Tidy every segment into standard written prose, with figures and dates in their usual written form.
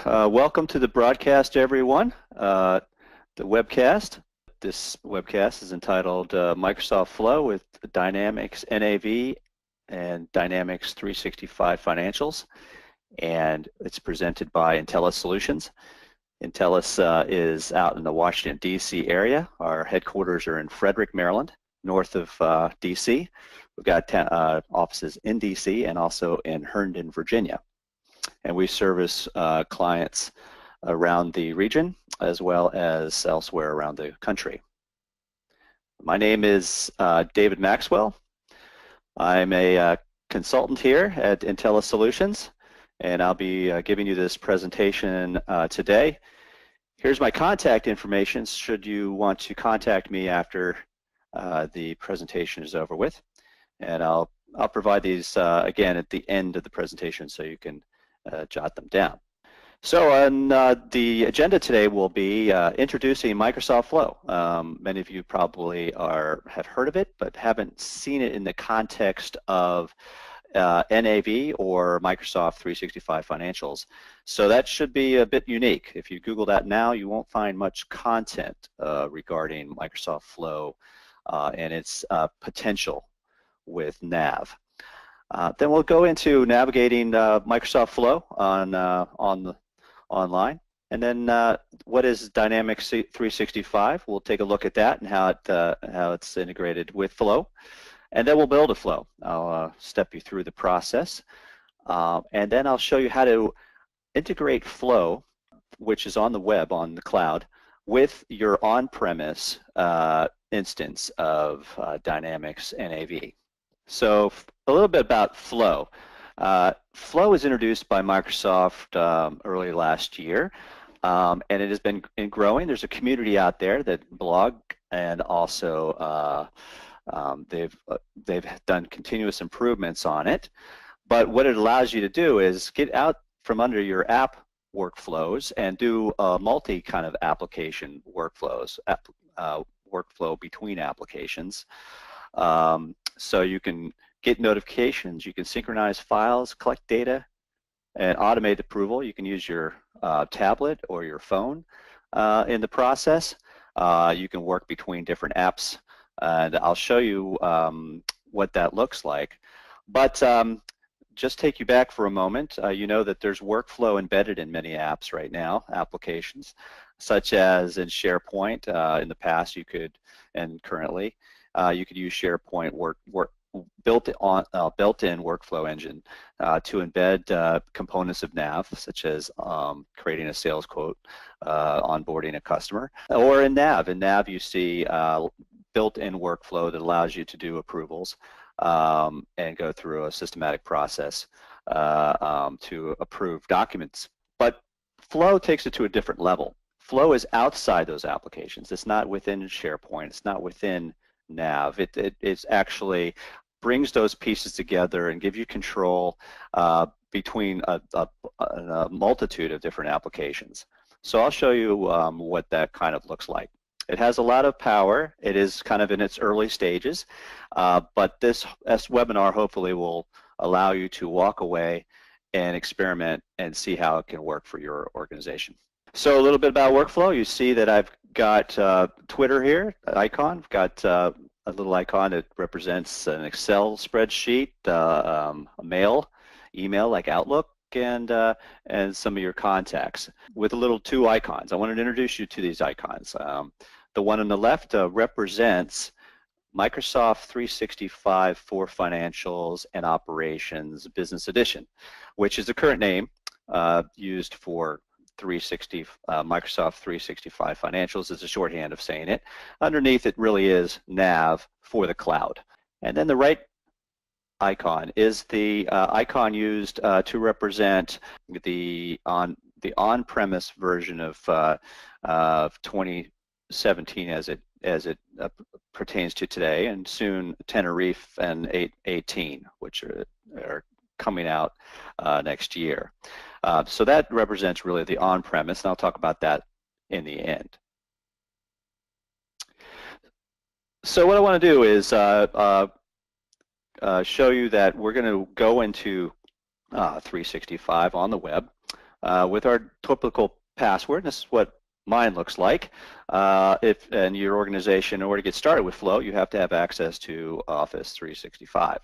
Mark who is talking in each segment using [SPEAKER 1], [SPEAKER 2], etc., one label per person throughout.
[SPEAKER 1] Welcome to the broadcast, everyone. The webcast. This webcast is entitled Microsoft Flow with Dynamics NAV and Dynamics 365 Financials, and it's presented by Intellis Solutions. Intellis is out in the Washington, D.C. area. Our headquarters are in Frederick, Maryland, north of D.C. We've got offices in D.C. and also in Herndon, Virginia. And we service clients around the region as well as elsewhere around the country. My name is David Maxwell. I'm a consultant here at Intellis Solutions, and I'll be giving you this presentation today. Here's my contact information should you want to contact me after the presentation is over with, and I'll provide these again at the end of the presentation so you can jot them down. So on the agenda today will be introducing Microsoft Flow. Many of you probably have heard of it, but haven't seen it in the context of NAV or Microsoft 365 Financials. So that should be a bit unique. If you Google that now, you won't find much content regarding Microsoft Flow and its potential with NAV. Then we'll go into navigating Microsoft Flow online, and then what is Dynamics 365? We'll take a look at that and how it's integrated with Flow, and then we'll build a Flow. I'll step you through the process, and then I'll show you how to integrate Flow, which is on the web, on the cloud, with your on-premise instance of Dynamics NAV. So a little bit about Flow. Flow was introduced by Microsoft early last year, and it has been growing. There's a community out there that blog, and also they've done continuous improvements on it. But what it allows you to do is get out from under your app workflows and do multi kind of application workflows, workflow between applications. So you can get notifications, you can synchronize files, collect data, and automate approval. You can use your tablet or your phone in the process. You can work between different apps, and I'll show you what that looks like. But just take you back for a moment. You know that there's workflow embedded in many apps right now, applications, such as in SharePoint. In the past you could, and currently, you could use SharePoint built-in workflow engine to embed components of NAV, such as creating a sales quote, onboarding a customer, or in NAV. In NAV, you see built-in workflow that allows you to do approvals and go through a systematic process to approve documents. But Flow takes it to a different level. Flow is outside those applications. It's not within SharePoint. It's not within NAV. It actually brings those pieces together and gives you control between a multitude of different applications. So I'll show you what that kind of looks like. It has a lot of power. It is kind of in its early stages, but this webinar hopefully will allow you to walk away and experiment and see how it can work for your organization. So a little bit about workflow. You see that I've got Twitter here, icon. I've got a little icon that represents an Excel spreadsheet, a email like Outlook, and some of your contacts with a little two icons. I wanted to introduce you to these icons. The one on the left represents Microsoft 365 for Financials and Operations Business Edition, which is the current name used for Microsoft 365 Financials. Is a shorthand of saying it. Underneath it really is NAV for the cloud. And then the right icon is the icon used to represent the on-premise version of 2017 as it pertains to today, and soon Tenerife and 18, which are coming out next year. So that represents really the on-premise, and I'll talk about that in the end. So what I want to do is show you that we're going to go into 365 on the web. with our typical password. This is what mine looks like. If in your organization, in order to get started with Flow, you have to have access to Office 365.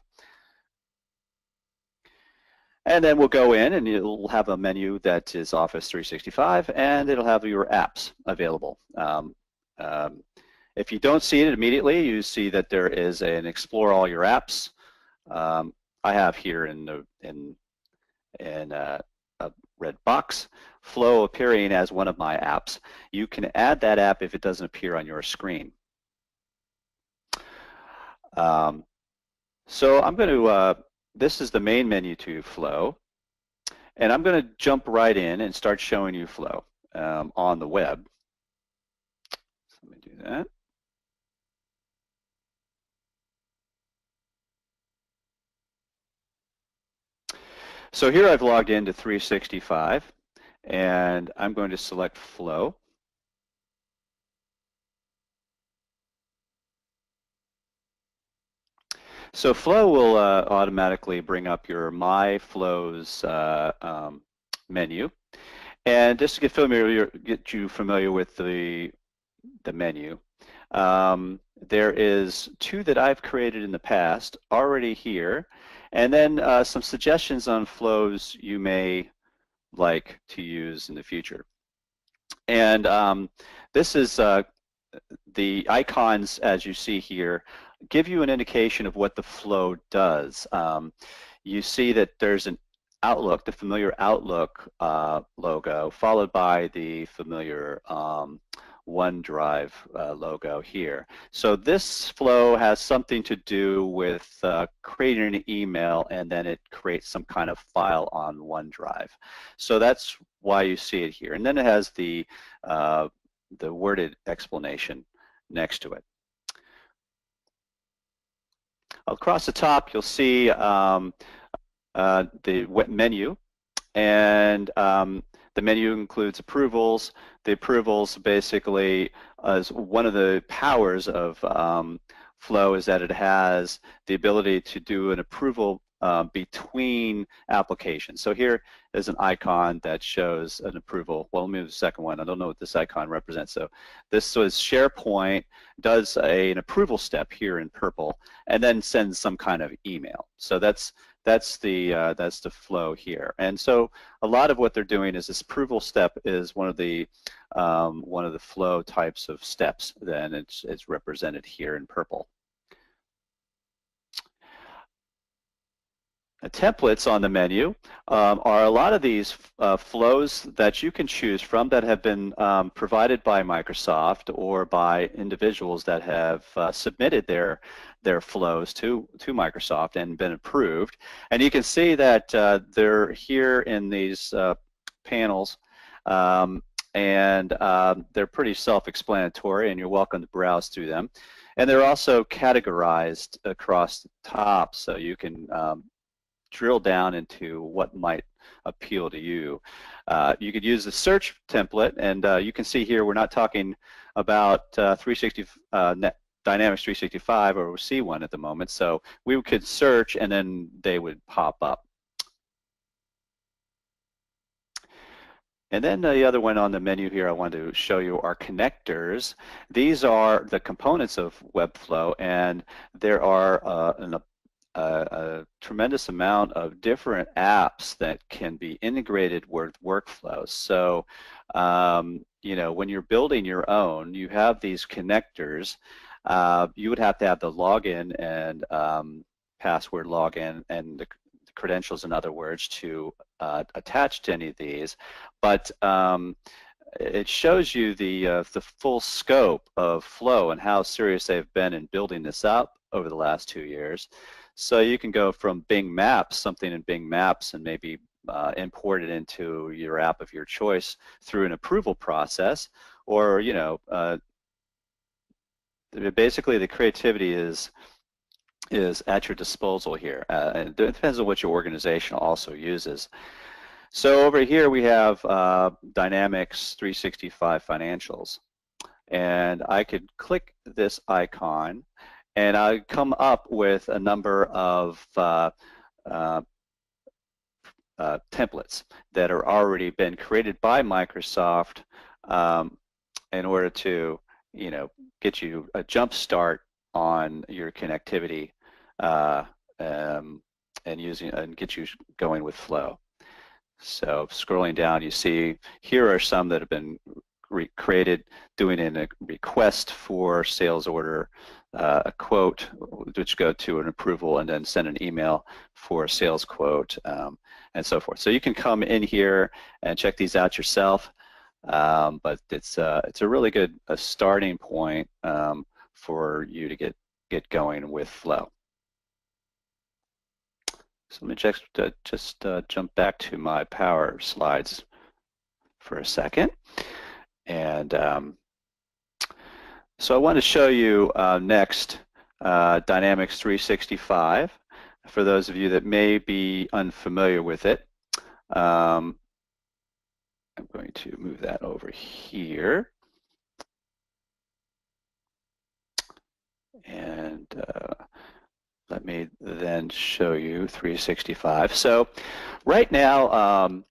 [SPEAKER 1] And then we'll go in and you'll have a menu that is Office 365, and it'll have your apps available. If you don't see it immediately, you see that there is an Explore All Your Apps. I have here in a red box, Flow appearing as one of my apps. You can add that app if it doesn't appear on your screen. So I'm going to, this is the main menu to Flow, and I'm going to jump right in and start showing you Flow on the web. So let me do that. So here I've logged into 365, and I'm going to select Flow. So Flow will automatically bring up your My Flows menu, and just to get you familiar with the menu, there is two that I've created in the past already here, and then some suggestions on flows you may like to use in the future. And this is the icons, as you see here, give you an indication of what the flow does. You see that there's an Outlook, the familiar Outlook logo, followed by the familiar OneDrive logo here. So this flow has something to do with creating an email, and then it creates some kind of file on OneDrive. So that's why you see it here. And then it has the worded explanation next to it. Across the top, you'll see the menu, and the menu includes approvals. The approvals basically, as one of the powers of Flow is that it has the ability to do an approval between applications. So here is an icon that shows an approval. Well, let me move the second one. I don't know what this icon represents. So this was SharePoint does an approval step here in purple, and then sends some kind of email. So that's the flow here. And so a lot of what they're doing is this approval step is one of the flow types of steps. Then it's represented here in purple. Templates on the menu are a lot of these flows that you can choose from that have been provided by Microsoft or by individuals that have submitted their flows to Microsoft and been approved. And you can see that they're here in these panels, and they're pretty self-explanatory, and you're welcome to browse through them. And they're also categorized across the top, so you can drill down into what might appeal to you. You could use the search template, and you can see here we're not talking about Dynamics 365 or C1 at the moment, so we could search and then they would pop up. And then the other one on the menu here I wanted to show you are connectors. These are the components of Webflow, and there are a tremendous amount of different apps that can be integrated with workflows. So, you know, when you're building your own, you have these connectors. You would have to have the login and password login and the credentials, in other words, to attach to any of these. But it shows you the full scope of Flow and how serious they've been in building this up over the last 2 years. So you can go from Bing Maps, something in Bing Maps, and maybe import it into your app of your choice through an approval process, or, you know, basically the creativity is at your disposal here. And it depends on what your organization also uses. So over here we have Dynamics 365 Financials, and I could click this icon, and I come up with a number of templates that are already been created by Microsoft in order to, get you a jump start on your connectivity and get you going with Flow. So scrolling down, you see here are some that have been created, doing a request for sales order, a quote, which go to an approval, and then send an email for a sales quote, and so forth. So you can come in here and check these out yourself, but it's a really good starting point for you to get going with Flow. So let me just jump back to my Power slides for a second. And so I want to show you next Dynamics 365. For those of you that may be unfamiliar with it, I'm going to move that over here. And let me then show you 365. So right now,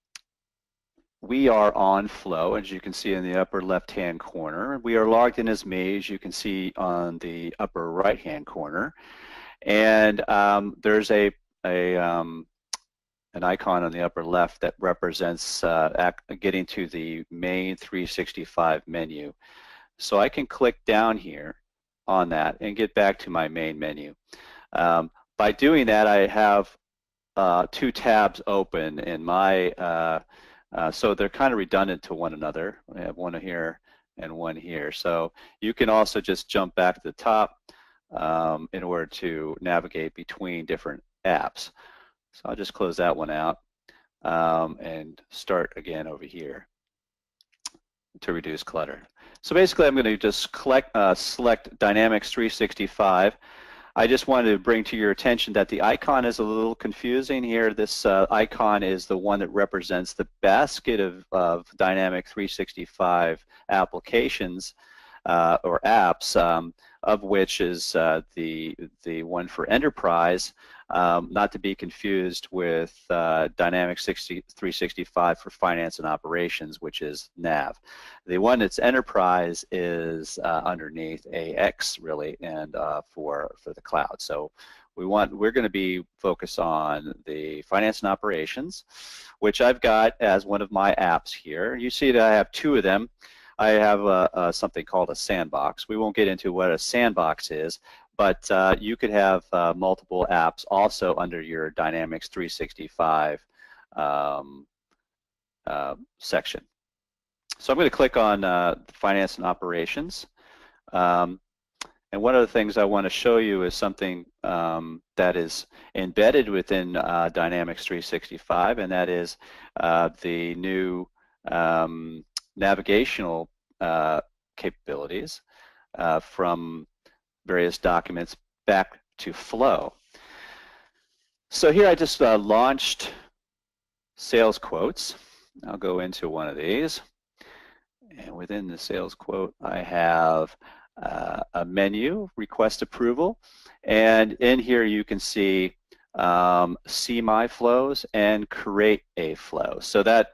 [SPEAKER 1] we are on Flow, as you can see in the upper left-hand corner. We are logged in as me, as you can see on the upper right-hand corner. And there's an icon on the upper left that represents getting to the main 365 menu. So I can click down here on that and get back to my main menu. By doing that, I have two tabs open in my so they're kind of redundant to one another. I have one here and one here. So you can also just jump back to the top in order to navigate between different apps. So I'll just close that one out and start again over here to reduce clutter. So basically I'm going to just select Dynamics 365. I just wanted to bring to your attention that the icon is a little confusing here. This icon is the one that represents the basket of Dynamic 365 applications or apps, of which is the one for Enterprise, not to be confused with Dynamics 365 for Finance and Operations, which is NAV. The one that's Enterprise is underneath AX, really, and for the cloud. So we're going to be focused on the Finance and Operations, which I've got as one of my apps here. You see that I have two of them. I have something called a sandbox. We won't get into what a sandbox is, but you could have multiple apps also under your Dynamics 365 section. So I'm going to click on Finance and Operations. And one of the things I want to show you is something that is embedded within Dynamics 365, and that is the new navigational capabilities from various documents back to Flow. So here I just launched sales quotes. I'll go into one of these, and within the sales quote I have a menu, request approval, and in here you can see my flows and create a flow. So that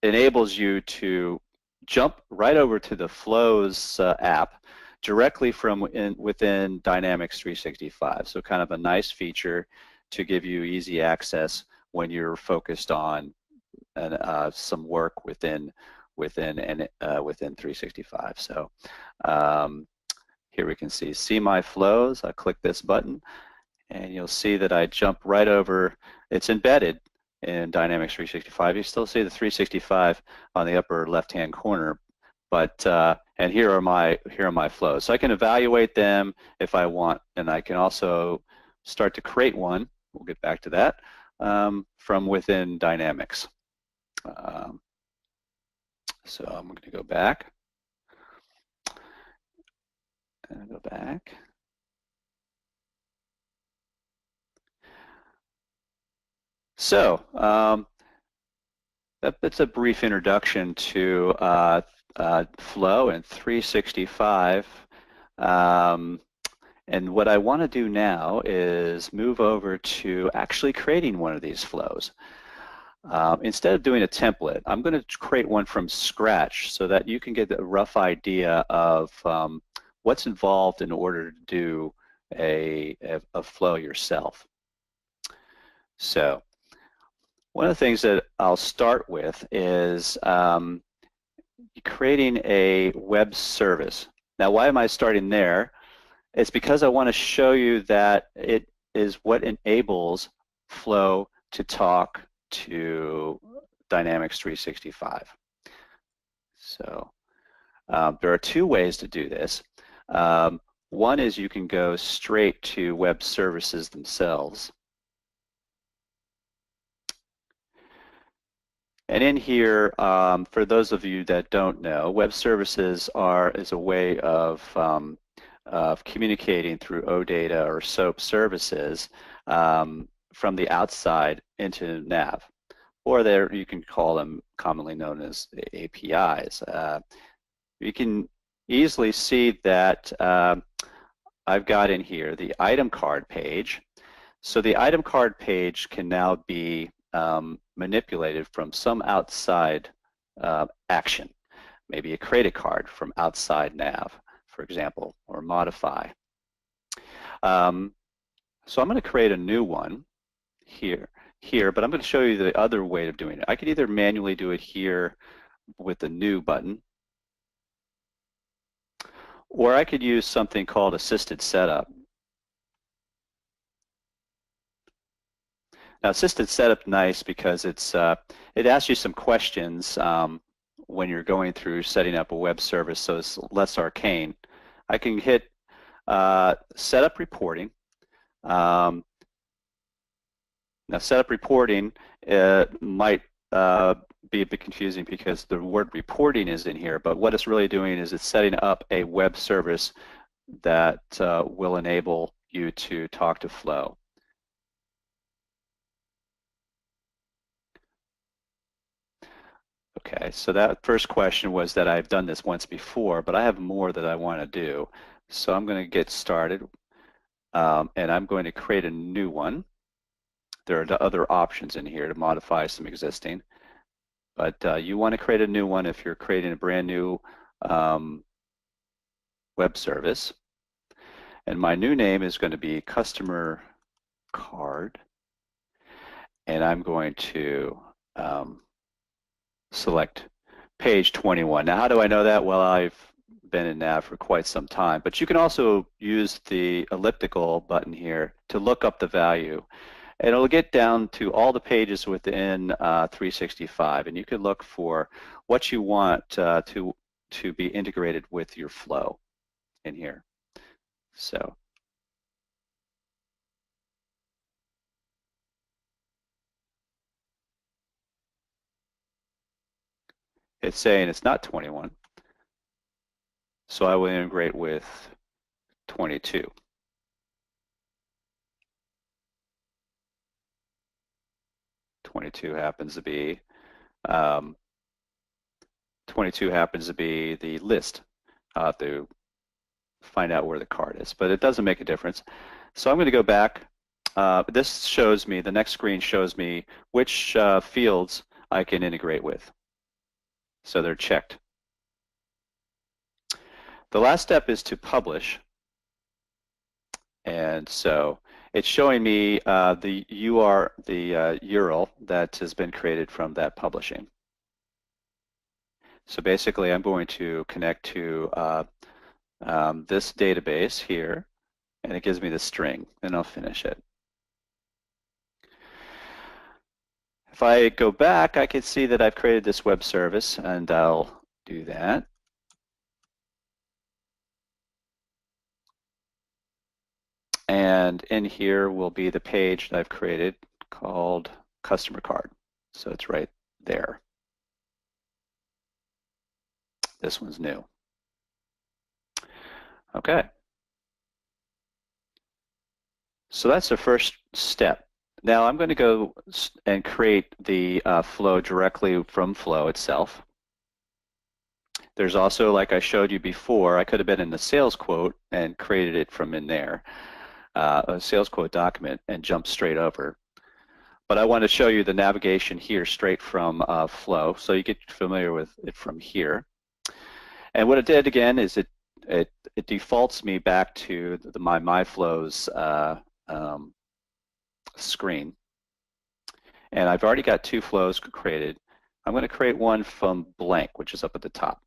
[SPEAKER 1] enables you to jump right over to the Flows app directly from within Dynamics 365. So kind of a nice feature to give you easy access when you're focused on some work within 365. So here we can see my flows. I click this button, and you'll see that I jump right over. It's embedded in Dynamics 365. You still see the 365 on the upper left-hand corner, but and here are my flows. So I can evaluate them if I want, and I can also start to create one. We'll get back to that from within Dynamics. So I'm going to go back and go back. So that's a brief introduction to Flow and 365. And what I want to do now is move over to actually creating one of these flows. instead of doing a template, I'm going to create one from scratch so that you can get a rough idea of what's involved in order to do a flow yourself. So one of the things that I'll start with is creating a web service. Now, why am I starting there? It's because I want to show you that it is what enables Flow to talk to Dynamics 365. So there are two ways to do this. One is you can go straight to web services themselves. And in here, for those of you that don't know, web services is a way of communicating through OData or SOAP services from the outside into NAV, or you can call them commonly known as APIs. You can easily see that I've got in here the item card page. So the item card page can now be manipulated from some outside action. Maybe a create a card from outside NAV, for example, or modify. So I'm going to create a new one here, but I'm going to show you the other way of doing it. I could either manually do it here with the new button, or I could use something called assisted setup. Now, assisted setup nice because it asks you some questions when you're going through setting up a web service, so it's less arcane. I can hit setup reporting. Now, setup reporting might be a bit confusing because the word reporting is in here, but what it's really doing is it's setting up a web service that will enable you to talk to Flow. Okay, so that first question was that I've done this once before, but I have more that I want to do. So I'm going to get started, and I'm going to create a new one. There are other options in here to modify some existing, but you want to create a new one if you're creating a brand new web service. And my new name is going to be Customer Card, and I'm going to select page 21. Now, how do I know that? Well, I've been in NAV for quite some time, but you can also use the elliptical button here to look up the value. And it'll get down to all the pages within 365, and you can look for what you want to be integrated with your flow in here. So it's saying it's not 21, so I will integrate with 22. Happens to be 22 happens to be the list to find out where the card is, but it doesn't make a difference. So I'm going to go back. This shows me, the next screen shows me which fields I can integrate with. So they're checked. The last step is to publish. And so it's showing me the URL that has been created from that publishing. So basically, I'm going to connect to this database here, and it gives me the string, and I'll finish it. If I go back, I can see that I've created this web service, and I'll do that. And in here will be the page that I've created called Customer Card. So it's right there. This one's new. Okay. So that's the first step. Now I'm going to go and create the flow directly from Flow itself. There's also, like I showed you before, I could have been in the sales quote and created it from in there, a sales quote document, and jumped straight over. But I want to show you the navigation here straight from Flow, so you get familiar with it from here. And what it did again is it defaults me back to my MyFlows screen. And I've already got 2 flows created. I'm going to create one from blank, which is up at the top.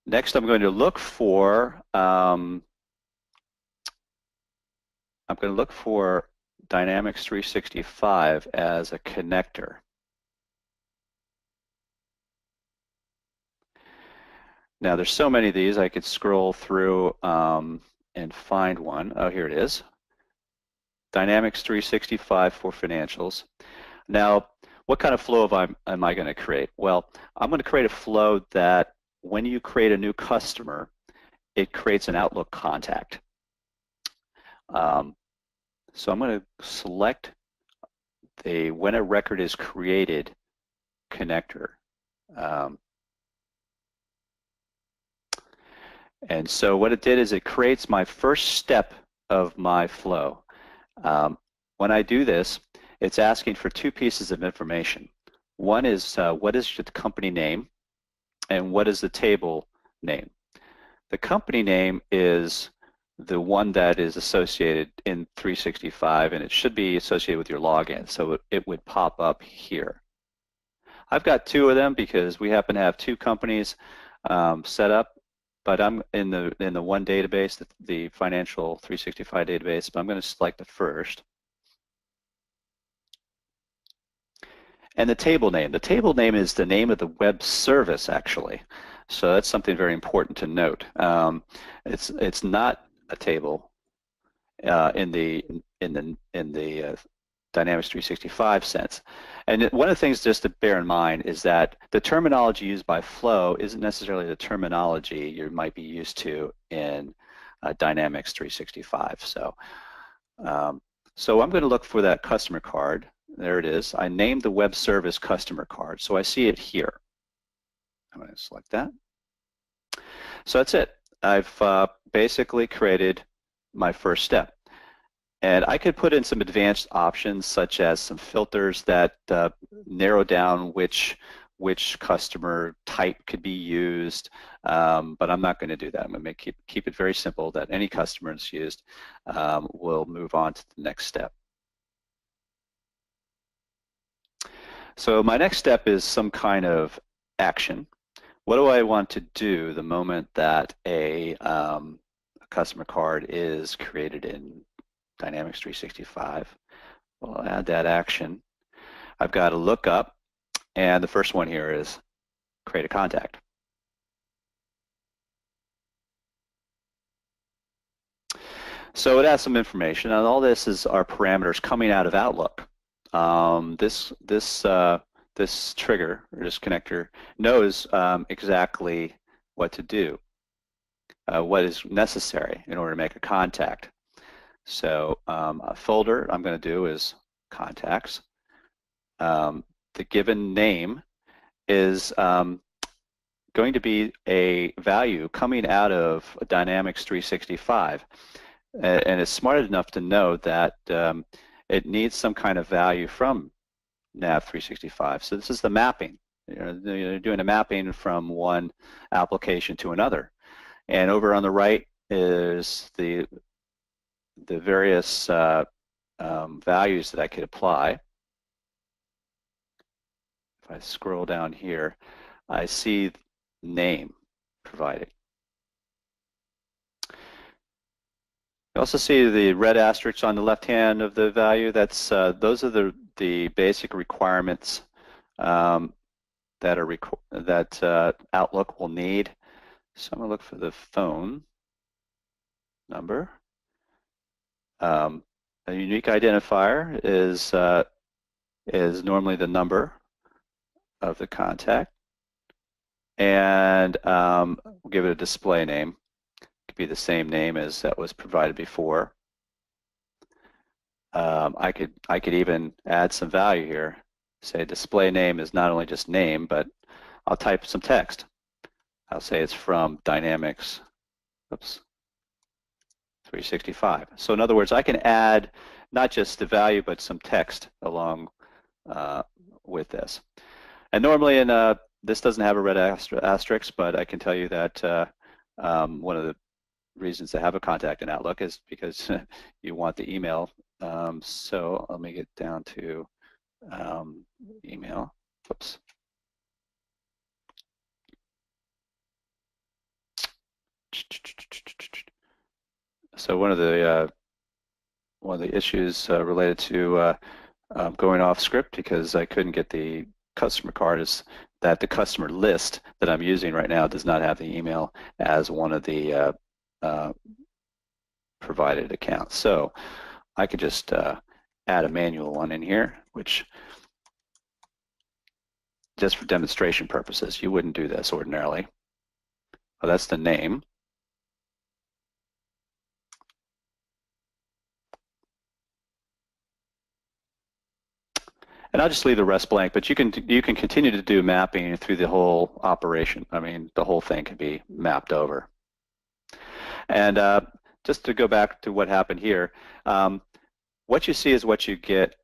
[SPEAKER 1] Next, I'm going to look for Dynamics 365 as a connector. Now, there's so many of these, I could scroll through and find one. Oh, here it is. Dynamics 365 for financials. Now, what kind of flow am I going to create? Well, I'm going to create a flow that when you create a new customer, it creates an Outlook contact. So I'm going to select the when a record is created connector. And so what it did is it creates my first step of my flow. When I do this, it's asking for 2 pieces of information. One is what is the company name, and what is the table name. The company name is the one that is associated in 365, and it should be associated with your login, so it would pop up here. I've got 2 of them because we happen to have 2 companies set up, but I'm in the one database, the Financial 365 database, but I'm going to select the first. And the table name is the name of the web service, actually. So that's something very important to note. It's not a table in the Dynamics 365 sense. And one of the things just to bear in mind is that the terminology used by Flow isn't necessarily the terminology you might be used to in Dynamics 365. So I'm going to look for that customer card. There it is. I named the web service customer card, so I see it here. I'm going to select that. So that's it. I've basically created my first step. And I could put in some advanced options, such as some filters that narrow down which customer type could be used, but I'm not going to do that. I'm going to keep it very simple that any customer that's used will move on to the next step. So my next step is some kind of action. What do I want to do the moment that a customer card is created in Dynamics 365? Well, I'll add that action. I've got to look up, and the first one here is create a contact. So it has some information, and all this is our parameters coming out of Outlook. This trigger, or this connector, knows exactly what to do, what is necessary in order to make a contact. So a folder I'm going to do is contacts. The given name is going to be a value coming out of Dynamics 365. And it's smart enough to know that it needs some kind of value from NAV 365. So this is the mapping. You're doing a mapping from one application to another. And over on the right is the various values that I could apply. If I scroll down here, I see name provided. You also see the red asterisks on the left hand of the value. That's those are the basic requirements that Outlook will need. So I'm going to look for the phone number. A unique identifier is normally the number of the contact, and we'll give it a display name. It could be the same name as that was provided before. I could even add some value here. Say display name is not only just name, but I'll type some text. I'll say it's from Dynamics. Oops. 365. So in other words, I can add not just the value, but some text along with this. And normally this doesn't have a red asterisk, but I can tell you that one of the reasons to have a contact in Outlook is because you want the email. So let me get down to email. Whoops. So one of the issues related to going off script, because I couldn't get the customer card, is that the customer list that I'm using right now does not have the email as one of the provided accounts. So I could just add a manual one in here, which, just for demonstration purposes, you wouldn't do this ordinarily. Well, that's the name. And I'll just leave the rest blank, but you can continue to do mapping through the whole operation. I mean, the whole thing can be mapped over. And just to go back to what happened here, what you see is what you get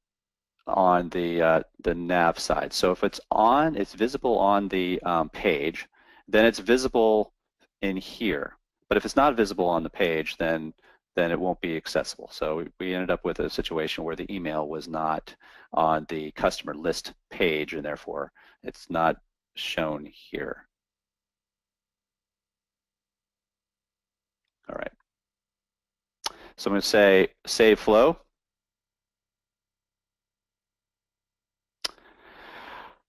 [SPEAKER 1] on the NAV side. So if it's on, it's visible on the page, then it's visible in here. But if it's not visible on the page, then it won't be accessible. So we ended up with a situation where the email was not on the customer list page, and therefore it's not shown here. All right. So I'm going to say save flow.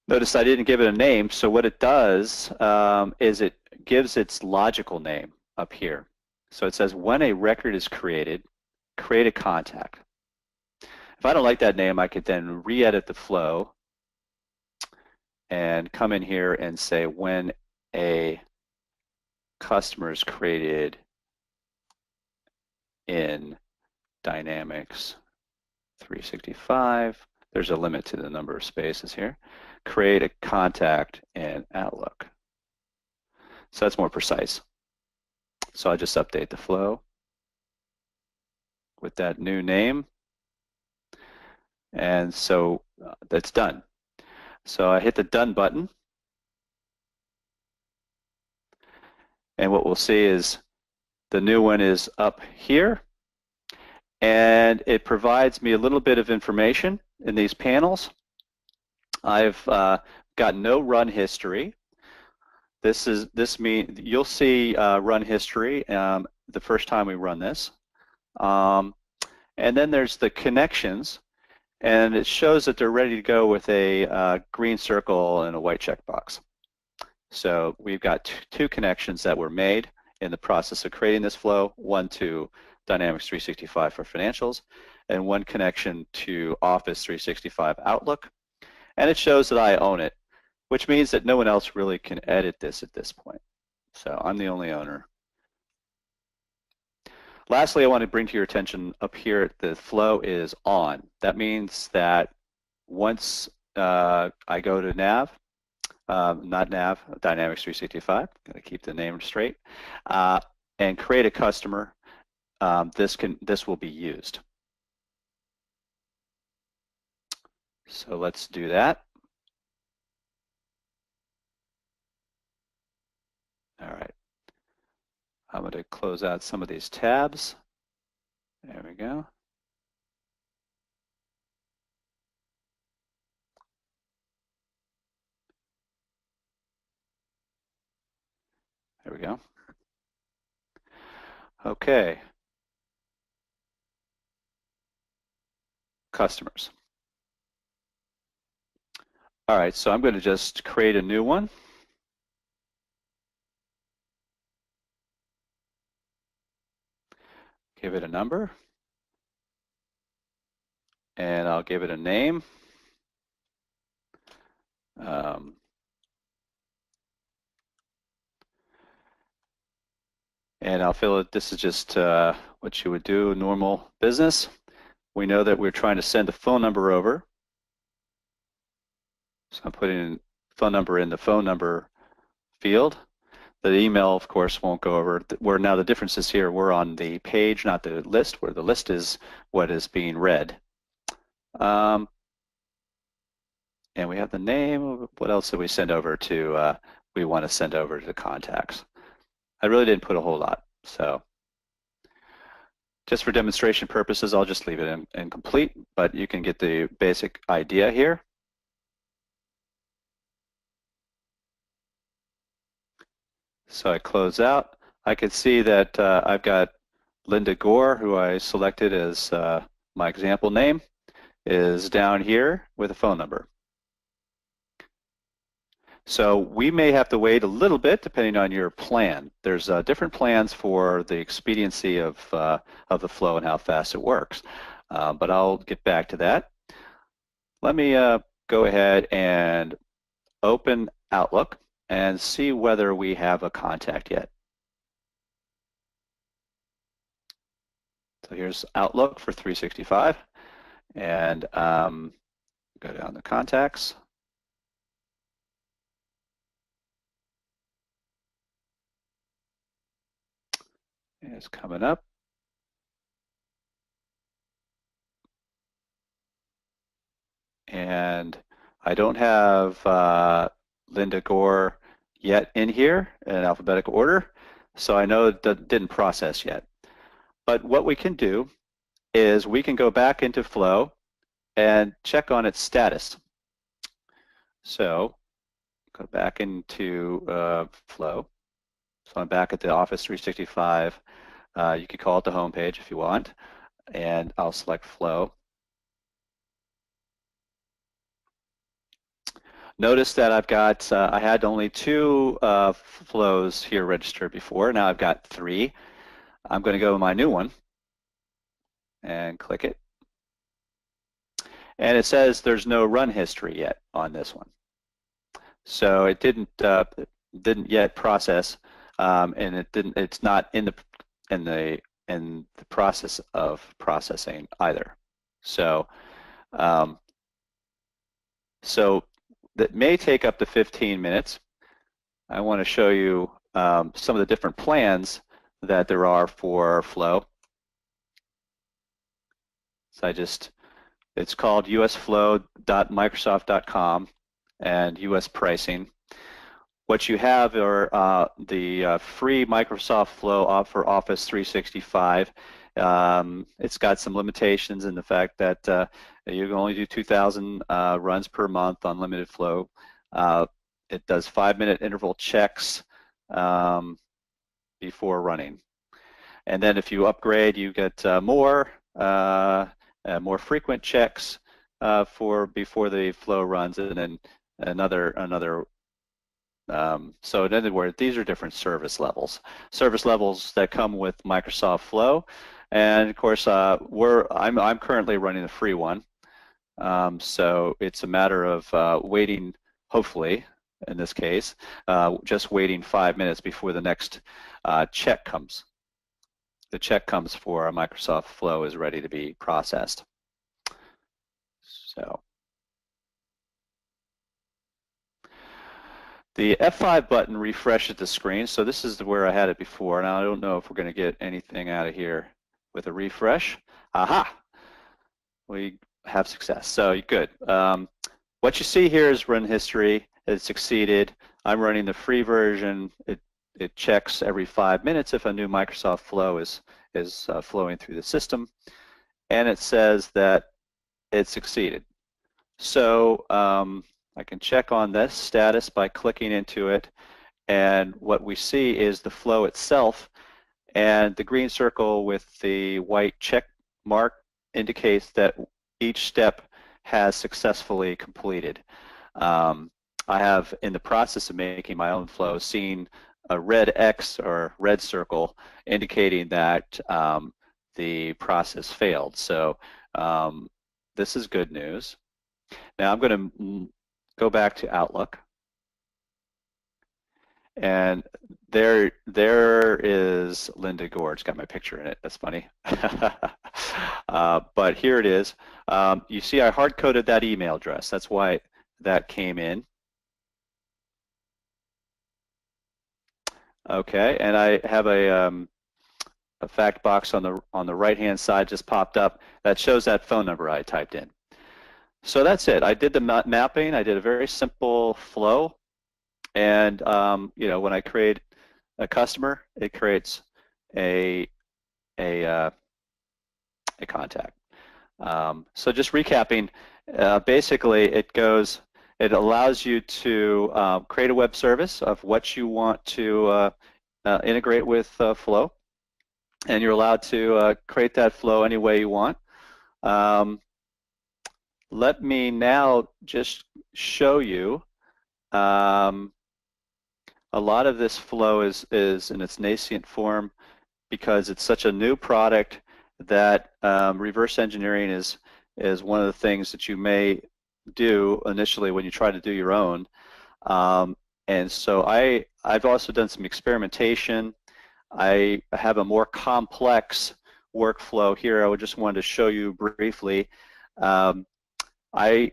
[SPEAKER 1] Notice I didn't give it a name, so what it does is it gives its logical name up here. So it says when a record is created, create a contact. If I don't like that name, I could then re-edit the flow and come in here and say when a customer is created in Dynamics 365, there's a limit to the number of spaces here, create a contact in Outlook. So that's more precise. So I just update the flow with that new name. And so that's done. So I hit the done button. And what we'll see is the new one is up here. And it provides me a little bit of information in these panels. I've got no run history. This means you'll see run history the first time we run this. And then there's the connections, and it shows that they're ready to go with a green circle and a white checkbox. So we've got two connections that were made in the process of creating this flow, one to Dynamics 365 for financials, and one connection to Office 365 Outlook. And it shows that I own it, which means that no one else really can edit this at this point. So I'm the only owner. Lastly, I want to bring to your attention up here, the flow is on. That means that once I go to NAV, not NAV, Dynamics 365, gotta keep the name straight, and create a customer, this will be used. So let's do that. All right. I'm going to close out some of these tabs. There we go. There we go. Okay. Customers. All right, so I'm going to just create a new one. Give it a number. And I'll give it a name. And I'll fill it, this is just what you would do, normal business. We know that we're trying to send a phone number over. So I'm putting phone number in the phone number field. The email, of course, won't go over. Where now the difference is here, we're on the page, not the list, where the list is what is being read. And we have the name. What else did we send over to, we want to send over to the contacts? I really didn't put a whole lot. So just for demonstration purposes, I'll just leave it incomplete, but you can get the basic idea here. So I close out. I can see that I've got Linda Gore, who I selected as my example name, is down here with a phone number. So we may have to wait a little bit depending on your plan. There's different plans for the expediency of the flow and how fast it works. But I'll get back to that. Let me go ahead and open Outlook and see whether we have a contact yet. So here's Outlook for 365, and go down to contacts. It's coming up. And I don't have Linda Gore yet in here in alphabetical order, so I know it didn't process yet. But what we can do is we can go back into Flow and check on its status. So go back into Flow. So I'm back at the Office 365. You could call it the home page if you want, and I'll select Flow. Notice that I've got, I had only 2 flows here registered before. Now I've got 3. I'm going to go to my new one and click it. And it says there's no run history yet on this one. So it didn't yet process, and it's not in the process of processing either. So that may take up to 15 minutes. I want to show you some of the different plans that there are for Flow. So it's called usflow.microsoft.com and US pricing. What you have are the free Microsoft Flow for Office 365. It's got some limitations in the fact that you can only do 2,000 runs per month on limited flow. It does 5-minute interval checks before running. And then if you upgrade, you get more frequent checks before the flow runs, and then another. So in other words, these are different service levels that come with Microsoft Flow. And of course, I'm currently running the free one, so it's a matter of waiting. Hopefully, in this case, just waiting 5 minutes before the next check comes. The check comes for Microsoft Flow is ready to be processed. So the F5 button refreshes the screen. So this is where I had it before. Now I don't know if we're going to get anything out of here with a refresh. Aha! We have success. So good. What you see here is run history. It succeeded. I'm running the free version. It checks every 5 minutes if a new Microsoft Flow is flowing through the system, and it says that it succeeded. So I can check on this status by clicking into it, and what we see is the flow itself, and the green circle with the white check mark indicates that each step has successfully completed. I have, in the process of making my own flow, seen a red X or red circle indicating that the process failed. So this is good news. Now I'm going to go back to Outlook, and there is Linda Gore. It's got my picture in it. That's funny. But here it is. You see I hard-coded that email address. That's why that came in. Okay, and I have a fact box on the right-hand side just popped up that shows that phone number I typed in. So that's it. I did the mapping. I did a very simple flow, and you know, when I create a customer, it creates a contact. So just recapping, basically it allows you to create a web service of what you want to integrate with Flow, and you're allowed to create that flow any way you want. Let me now just show you a lot of this flow is in its nascent form because it's such a new product that reverse engineering is one of the things that you may do initially when you try to do your own. And so I've also done some experimentation. I have a more complex workflow here. I just wanted to show you briefly. I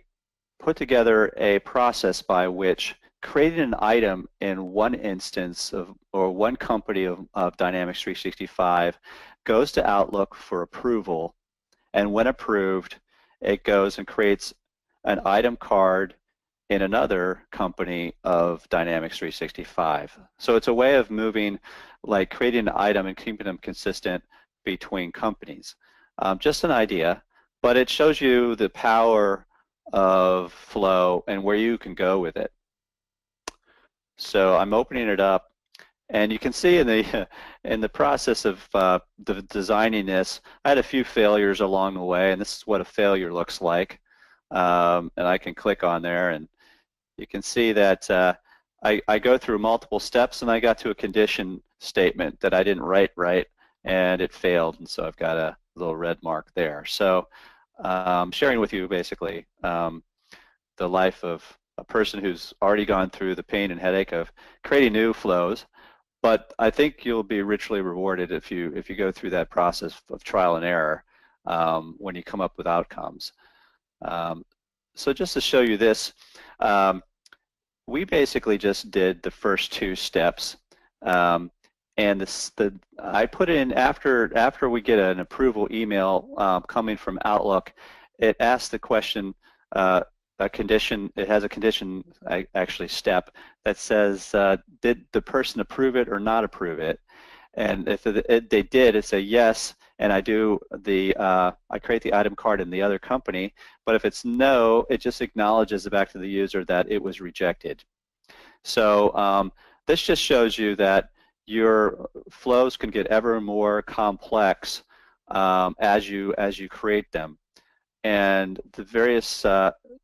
[SPEAKER 1] put together a process by which creating an item in one instance of or one company of Dynamics 365 goes to Outlook for approval, and when approved, it goes and creates an item card in another company of Dynamics 365. So it's a way of moving, like creating an item and keeping them consistent between companies. Just an idea, but it shows you the power of Flow and where you can go with it. So I'm opening it up, and you can see in the process of designing this, I had a few failures along the way, and this is what a failure looks like. And I can click on there, and you can see that I go through multiple steps, and I got to a condition statement that I didn't write right, and it failed, and so I've got a little red mark there. So sharing with you basically the life of a person who's already gone through the pain and headache of creating new flows, but I think you'll be richly rewarded if you go through that process of trial and error when you come up with outcomes. So just to show you this, we basically just did the first two steps, and I put in after we get an approval email coming from Outlook, it asks the question. A condition, it has a condition actually step that says did the person approve it or not approve it, and if they did, it's a yes, and I create the item card in the other company, but if it's no, it just acknowledges back to the user that it was rejected. So this just shows you that your flows can get ever more complex as you create them. And the various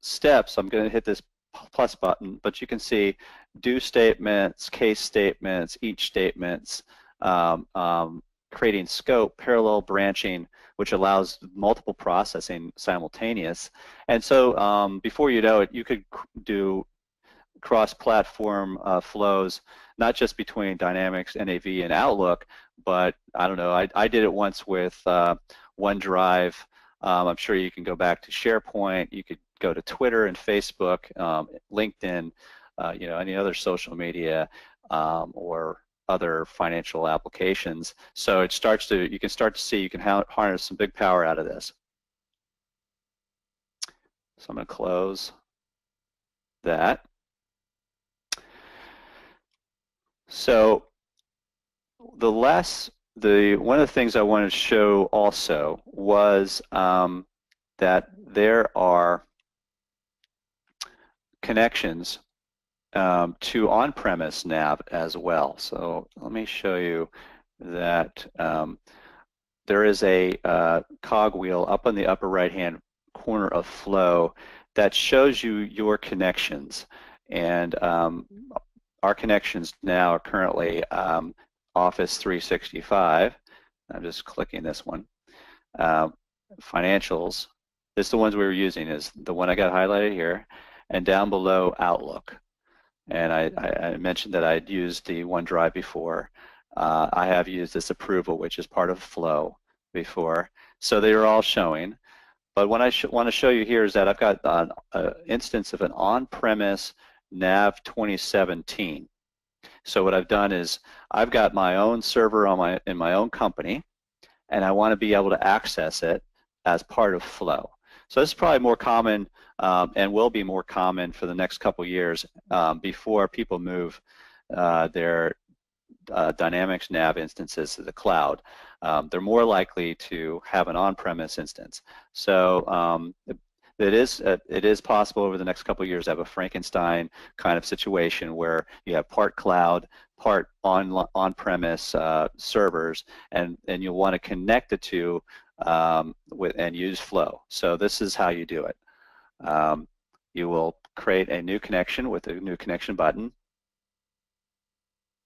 [SPEAKER 1] steps, I'm going to hit this plus button, but you can see do statements, case statements, each statements, creating scope, parallel branching, which allows multiple processing simultaneous. And so before you know it, you could do cross-platform flows, not just between Dynamics, NAV, and Outlook, but I don't know, I did it once with OneDrive. I'm sure you can go back to SharePoint. You could go to Twitter and Facebook, LinkedIn, you know, any other social media or other financial applications. So it starts to, you can start to see you can harness some big power out of this. So I'm going to close that. So one of the things I wanted to show also was that there are connections to on-premise NAV as well. So let me show you that there is a cogwheel up on the upper right-hand corner of Flow that shows you your connections. And our connections now are currently Office 365. I'm just clicking this one. Financials. This is the ones we were using, is the one I got highlighted here, and down below Outlook. And I mentioned that I'd used the OneDrive before. I have used this approval, which is part of Flow, before. So they are all showing. But what I want to show you here is that I've got an instance of an on-premise NAV 2017. So what I've done is I've got my own server on in my own company, and I want to be able to access it as part of Flow. So this is probably more common and will be more common for the next couple years before people move their Dynamics NAV instances to the cloud. They're more likely to have an on-premise instance. So it is possible over the next couple of years to have a Frankenstein kind of situation where you have part cloud, part on-premise servers, and you'll want to connect the two and use Flow. So this is how you do it. You will create a new connection with a new connection button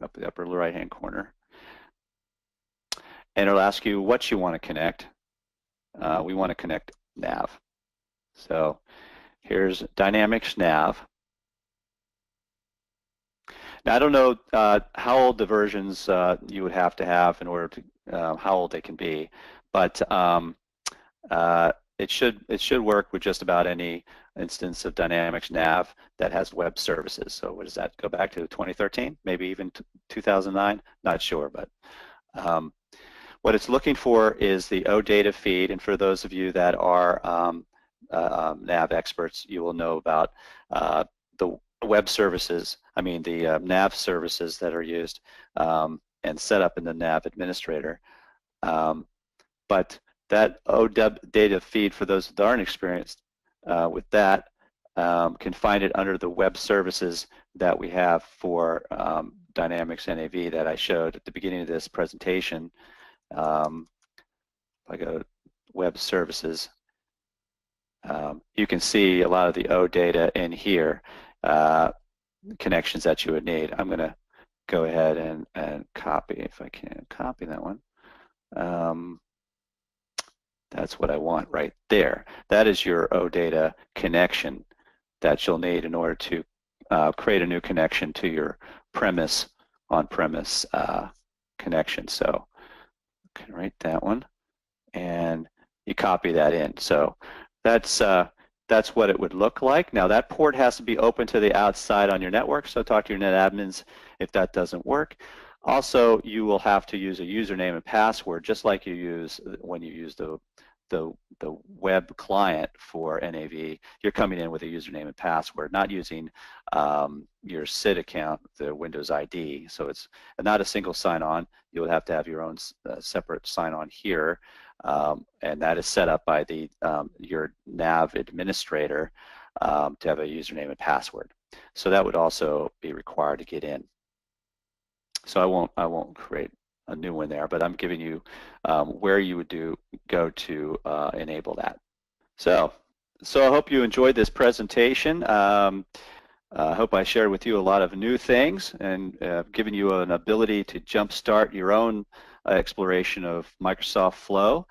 [SPEAKER 1] up in the upper right-hand corner, and it'll ask you what you want to connect. We want to connect NAV. So here's Dynamics NAV. Now I don't know how old the versions you would have to have in order to how old they can be, but it should work with just about any instance of Dynamics NAV that has web services. So what does that go back to? 2013, maybe even 2009? Not sure, but what it's looking for is the OData feed. And for those of you that are NAV experts, you will know about the web services, the NAV services that are used and set up in the NAV administrator. But that OData feed, for those that aren't experienced with that, can find it under the web services that we have for Dynamics NAV that I showed at the beginning of this presentation. If I go to web services, you can see a lot of the OData in here, connections that you would need. I'm going to go ahead and copy, if I can, copy that one. That's what I want right there. That is your OData connection that you'll need in order to create a new connection to your on-premise connection. So you can write that one, and you copy that in. So that's what it would look like. Now that port has to be open to the outside on your network, so talk to your net admins if that doesn't work. Also, you will have to use a username and password, just like you use when you use the web client for NAV. You're coming in with a username and password, not using your SID account, the Windows ID. So it's not a single sign-on. You would have to have your own separate sign-on here, and that is set up by your NAV administrator to have a username and password. So that would also be required to get in. So I won't create a new one there, but I'm giving you where you would go to enable that. So I hope you enjoyed this presentation. I hope I shared with you a lot of new things and given you an ability to jumpstart your own exploration of Microsoft Flow.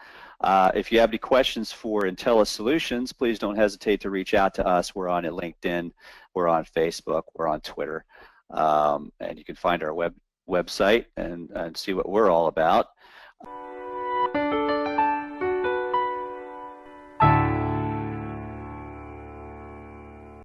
[SPEAKER 1] If you have any questions for Intellis Solutions, please don't hesitate to reach out to us. We're on LinkedIn, we're on Facebook, we're on Twitter, and you can find our website and see what we're all about.